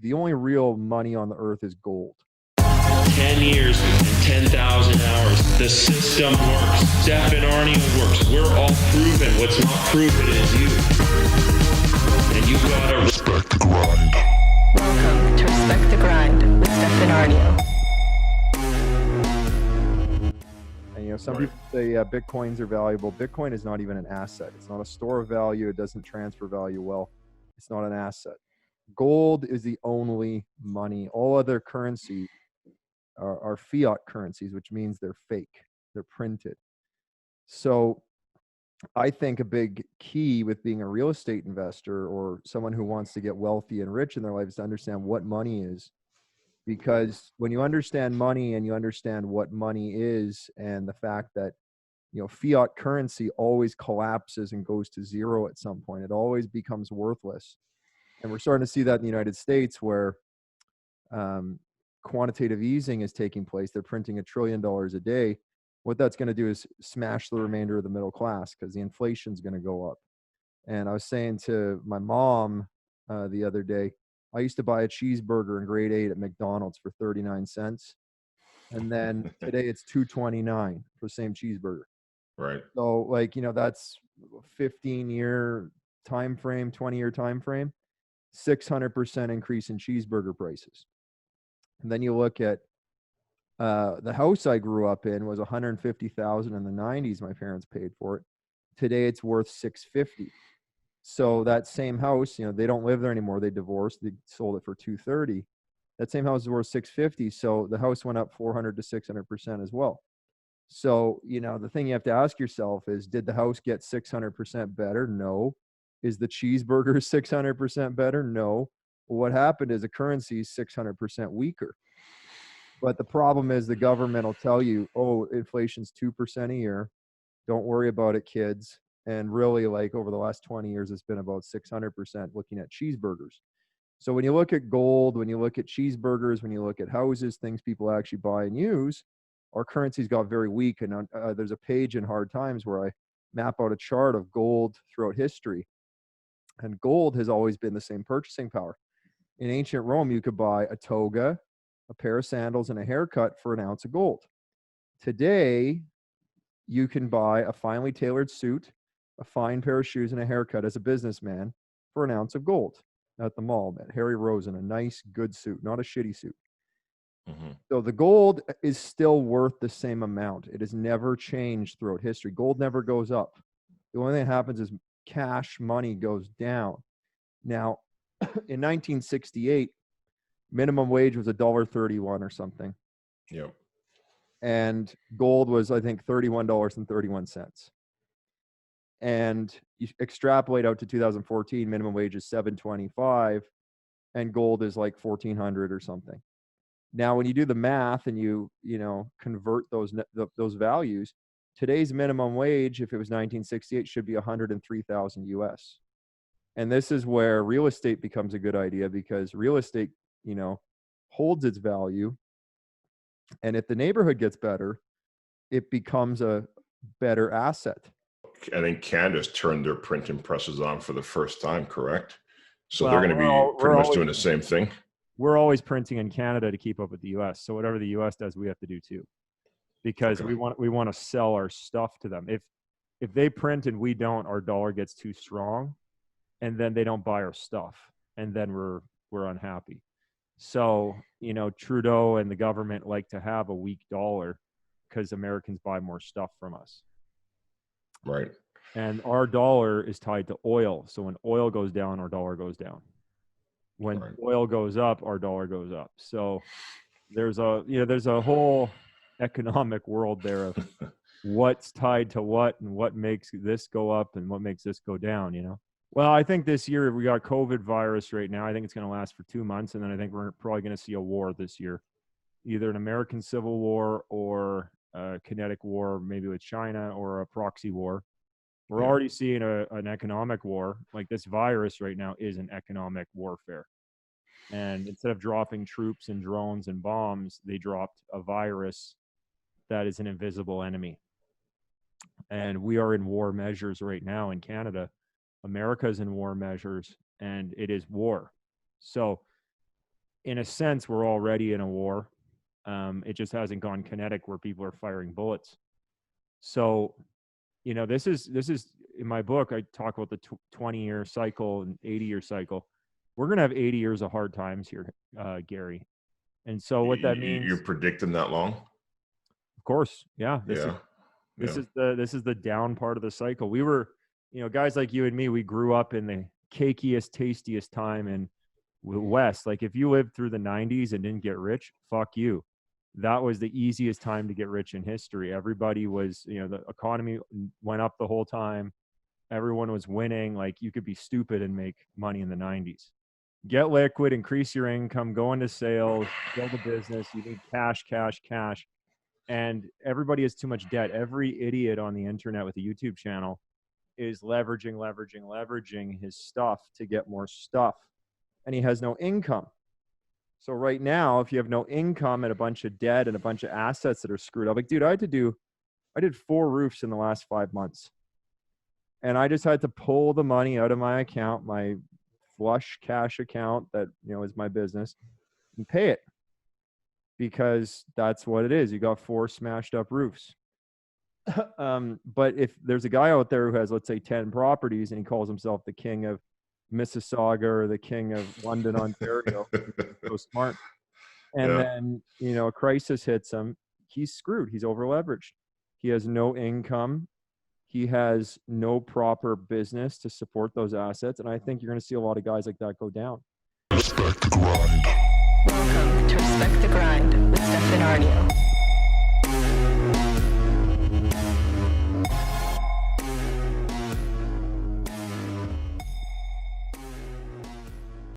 the only real money on the earth is gold. 10 years and 10,000 hours. The system works. Steph and Arnie works. We're all proven. What's not proven is you. And you gotta respect the grind. Welcome to Respect the Grind with Steph and Arnie. And some people say Bitcoins are valuable. Bitcoin is not even an asset. It's not a store of value. It doesn't transfer value well. It's not an asset. Gold is the only money. All other currencies are fiat currencies, which means they're fake. They're printed. So I think a big key with being a real estate investor or someone who wants to get wealthy and rich in their life is to understand what money is. Because when you understand money and you understand what money is and the fact that, fiat currency always collapses and goes to zero at some point, it always becomes worthless. And we're starting to see that in the United States where quantitative easing is taking place. They're printing $1 trillion a day. What that's going to do is smash the remainder of the middle class because the inflation is going to go up. And I was saying to my mom the other day, I used to buy a cheeseburger in grade 8 at McDonald's for 39 cents. And then today it's $2.29 for the same cheeseburger. Right. So that's 15-year time frame, 20-year time frame, 600% increase in cheeseburger prices. And then you look at the house I grew up in was $150,000 in the 90s. My parents paid for it. Today it's worth $650,000. So that same house, they don't live there anymore. They divorced. They sold it for $230,000. That same house is worth $650,000. So the house went up 400 to 600% as well. So, the thing you have to ask yourself is, did the house get 600% better? No. Is the cheeseburger 600% better? No. Well, what happened is the currency is 600% weaker. But the problem is the government will tell you, oh, inflation's 2% a year. Don't worry about it, kids. And really, over the last 20 years, it's been about 600% looking at cheeseburgers. So when you look at gold, when you look at cheeseburgers, when you look at houses, things people actually buy and use, our currencies got very weak. And there's a page in Hard Times where I map out a chart of gold throughout history. And gold has always been the same purchasing power. In ancient Rome, you could buy a toga, a pair of sandals, and a haircut for an ounce of gold. Today, you can buy a finely tailored suit, a fine pair of shoes, and a haircut as a businessman for an ounce of gold at the mall at Harry Rosen, a nice, good suit, not a shitty suit. Mm-hmm. So the gold is still worth the same amount. It has never changed throughout history. Gold never goes up. The only thing that happens is cash money goes down. Now, in 1968, minimum wage was $1.31 or something. Yep. And gold was, I think, $31.31. And you extrapolate out to 2014, minimum wage is $7.25, and gold is like $1,400 or something. Now, when you do the math and you convert those values, today's minimum wage, if it was 1968, should be $103,000 US. And this is where real estate becomes a good idea, because real estate, holds its value. And if the neighborhood gets better, it becomes a better asset. I think Canada's turned their printing presses on for the first time, correct? So they're going to be pretty much doing the same thing. We're always printing in Canada to keep up with the US. So whatever the US does, we have to do too. Because we want to sell our stuff to them. If they print and we don't, our dollar gets too strong, and then they don't buy our stuff, and then we're unhappy. So, Trudeau and the government like to have a weak dollar because Americans buy more stuff from us. Right. And our dollar is tied to oil. So when oil goes down, our dollar goes down. When oil goes up, our dollar goes up. So there's a whole economic world there of what's tied to what and what makes this go up and what makes this go down, Well, I think this year we got COVID virus right now. I think it's going to last for 2 months. And then I think we're probably going to see a war this year, either an American Civil War or a kinetic war, maybe with China, or a proxy war. We're already seeing an economic war. Like, this virus right now is an economic warfare. And instead of dropping troops and drones and bombs, they dropped a virus that is an invisible enemy. And we are in war measures right now in Canada. America's in war measures, and it is war. So in a sense, we're already in a war. It just hasn't gone kinetic where people are firing bullets. So, this is in my book, I talk about the 20-year cycle and 80-year cycle. We're going to have 80 years of hard times here, Gary. And so what that means, you're predicting that long? Of course. Yeah. This is the down part of the cycle. We were, guys like you and me, we grew up in the cakiest, tastiest time in the West. Like if you lived through the 90s and didn't get rich, fuck you. That was the easiest time to get rich in history. Everybody was, the economy went up the whole time. Everyone was winning. Like you could be stupid and make money in the 90s. Get liquid, increase your income, go into sales, build a business. You need cash. And everybody has too much debt. Every idiot on the internet with a YouTube channel is leveraging his stuff to get more stuff. And he has no income. So right now, if you have no income and a bunch of debt and a bunch of assets that are screwed up, like, dude, I did 4 roofs in the last 5 months. And I just had to pull the money out of my account, my flush cash account that, is my business, and pay it. Because that's what it is. You got 4 smashed up roofs. But if there's a guy out there who has, let's say, 10 properties and he calls himself the king of Mississauga or the king of London, Ontario, so smart. And then, a crisis hits him. He's screwed. He's over leveraged. He has no income. He has no proper business to support those assets. And I think you're going to see a lot of guys like that go down. Respect the grind. Welcome to Respect the Grind with Steph and Arnie.